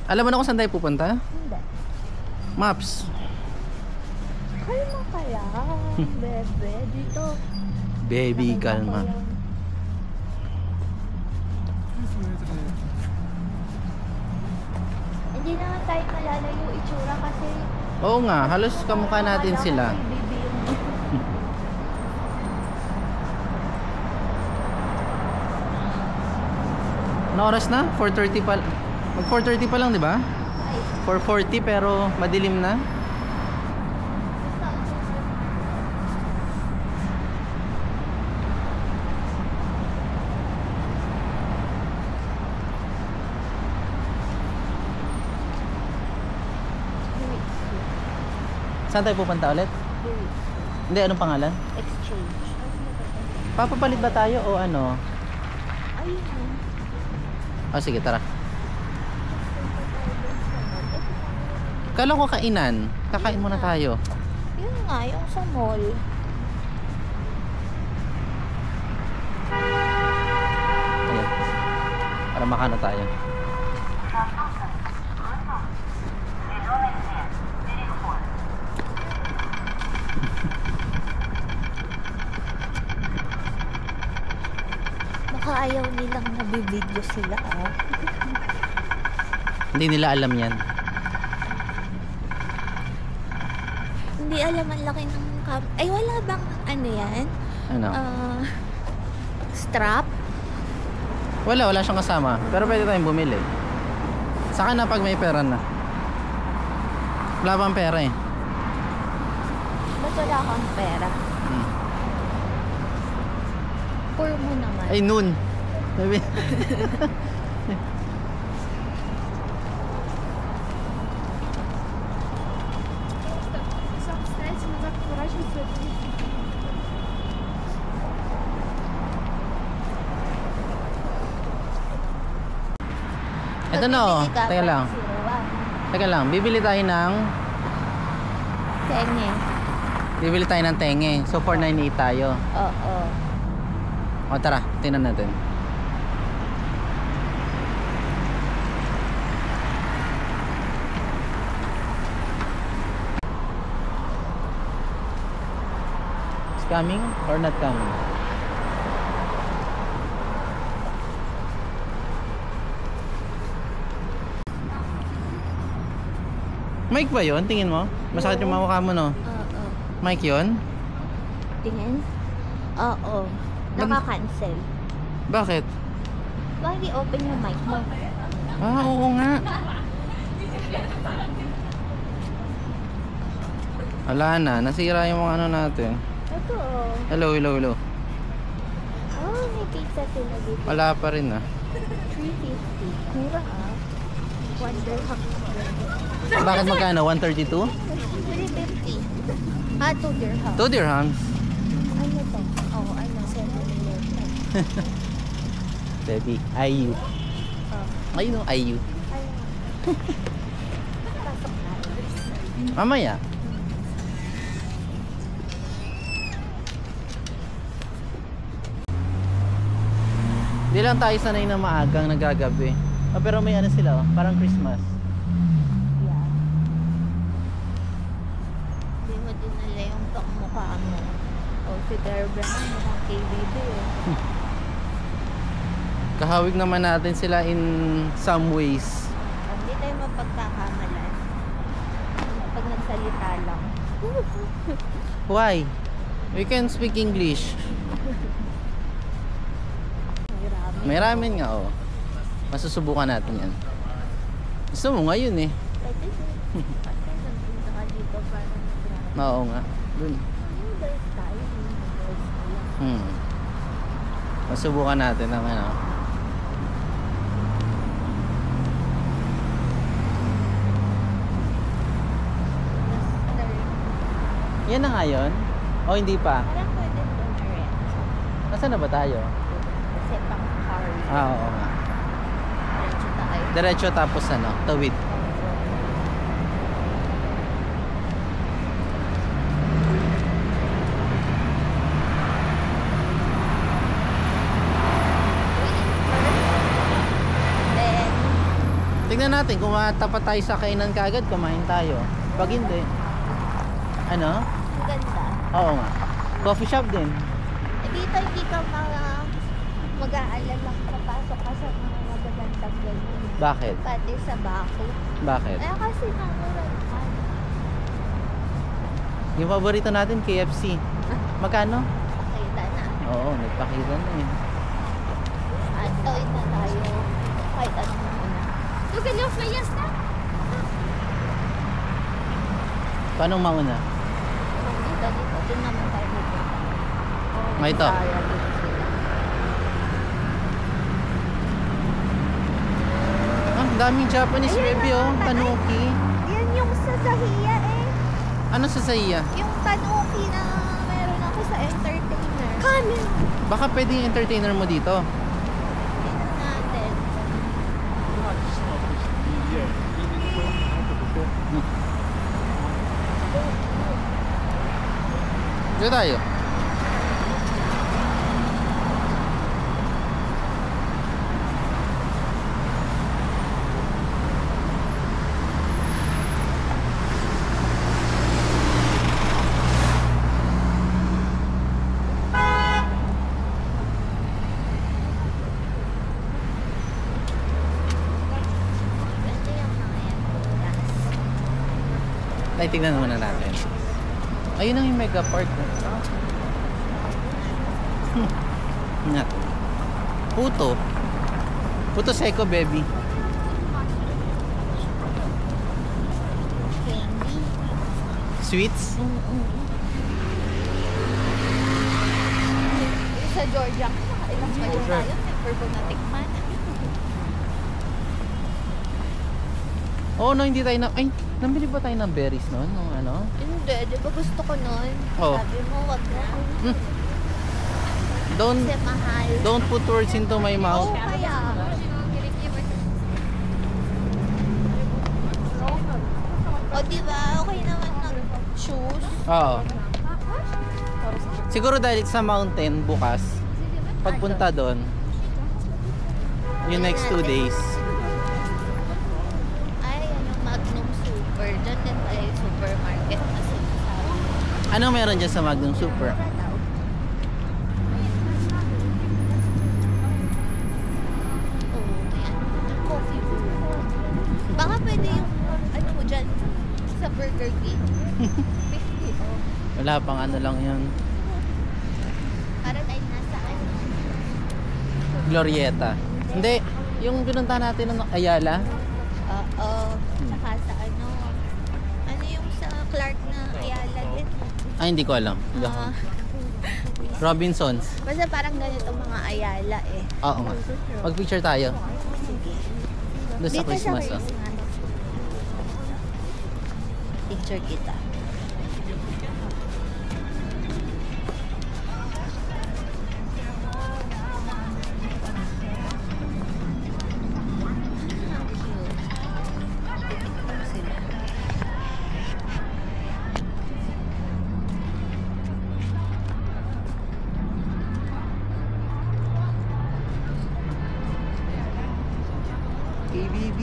Alam mo na kung saan tayo pupunta? Hindi. Maps. Kalma ka lang, bebe. Dito. Baby, kalma. Hindi naman tayo malalayo itsura kasi Oo nga, halos kamukha natin sila. Ano oras na? 4:30 pa. Mag 4:30 pa lang, di ba? 4:40 pero madilim na. Saan tayo pupunta ulit? Hindi, anong pangalan? Exchange. Papapalit ba tayo o ano? Ayun. O sige, tara. Kala ko kainan. Kakain muna tayo. Yun nga, yung sa mall. Ayan. Para makano tayo. Baka ayaw nilang nabibidyo sila, ah. Hindi nila alam yan. Hindi alam ang laki ng ay, wala bang ano yan? Ano? Strap? Wala siyang kasama. Pero pwede tayong bumili. Saka na pag may pera na. Wala pang pera eh. Ba't wala kang pera? Poor mo naman. Ay, noon. Sabi. Ito na oh. Teka lang. Teka lang. Bibili tayo ng Tenge. Bibili tayo ng tenge. So 498 tayo. Oo. O tara, tingnan natin. Is coming or not coming? Mic ba yun? Tingin mo? Masakit yung mukha mo, no? Oo. Mic yun? Tingin? Oo. Naka-cancel. Bakit? Bakit i-open yung mic mo? Ah, oo nga. Wala na, nasira yung mga ano natin. Ito oh. Hello. Oh, may pizza sila dito. Wala pa rin ah. 350. Mura ah. $1. Bakit magkano? 132? 350. Ah, $2. 2 dirhams. Ano to? Oh, ano? 7-Eleven. Baby, IU. Oh. Ayun o, IU. Ayun. Pasok na. Mamaya. Hindi lang tayo sanay na maagang nagagabi. Oh, pero may ano sila oh, parang Christmas. Yeah. Hindi mo dinala yung pangmukha mo. Oh, si Derben mukhang KBB eh. Kahawig naman natin sila in some ways. Hindi tayo mapagkakamalan. Pag nagsalita lang. Why? We can speak English. May ramen nga oh. Masusubukan natin yan. Gusto mo ngayon eh. Pwede din. Pati nagpunta ka dito para mag-ramen. Oo nga. Dun. Noodles tayo. Noodles na lang. Masubukan natin ang ano. Yan na nga yun? O hindi pa? Parang pwede doon rin. Nasaan na ba tayo? Kasi pang car. Ah, oo nga. Diretso tayo. Diretso tapos ano, tawid. Then, Tignan Tingnan natin kung matapat tayo sa kainan kagad, kumain tayo. Pag hindi, ano? Ang ganda. Oo nga. Coffee shop din. Eh, dito hindi ka mag-aalala papasok ka sa mga magagandang ganyan. Bakit? Pati sa bako. Bakit? Eh kasi namuran ka. Yung paborito natin, KFC. Magkano? Pakita na. Oo, nagpakita na eh. At tawid na tayo. Kahit ano muna. Look at your flyers na. Paano mauna? Dito. Doon naman tayo dito. Nga ito. Ah, daming Japanese Ayun baby na, oh. Tanuki. Yan yung sa Sahiya eh. Ano sa Saiya? Yung tanuki na meron ako sa entertainer. Kanin! Baka pwede yung entertainer mo dito. Tingnan natin. Dito tayo. Ganda yung mga yan. Yes. Ay, tignan muna natin. Ayun ang yung mega park. Nga. Puto. Puto Seco, baby. Candy. Sweets. Sa Georgia, nakailang pa yun tayo. Never ko natikman. Oh, no, hindi tayo na... Ay, nabili ba tayo ng berries noon? Nung ano? Hindi, di ba gusto ko nun? Oh. Sabi mo, wag na. Kasi mahal. Don't put words into my mouth. Oo, kaya. O, di ba? Okay naman shoes. Oo. Siguro dahil sa mountain bukas, pagpunta doon, yung next 2 days. Ay, yan yung Magnum Super. Doon din tayo yung supermarket na sinasabi. Ano meron dyan sa Magnum Super? Mura daw. Oo, ayan. Yung coffee brew. Baka pwede yung, ano mo dyan, sa Burger King. 50 oh. Wala pang ano lang yun. Para tayo nasa ano. Glorieta. Hindi, yung pinunta natin ng Ayala. Oo. Saka sa ano. Ano yung sa Clark na Ayala din. Ay, hindi ko alam. Hindi ako. Ah, Robinsons. basta parang ganito mga Ayala eh. Oo nga. Mag-picture tayo. Sige. Doon sa Dito Christmas. sa Oh. Christmas. Picture kita. Ang cute. Titikman sila. KBB.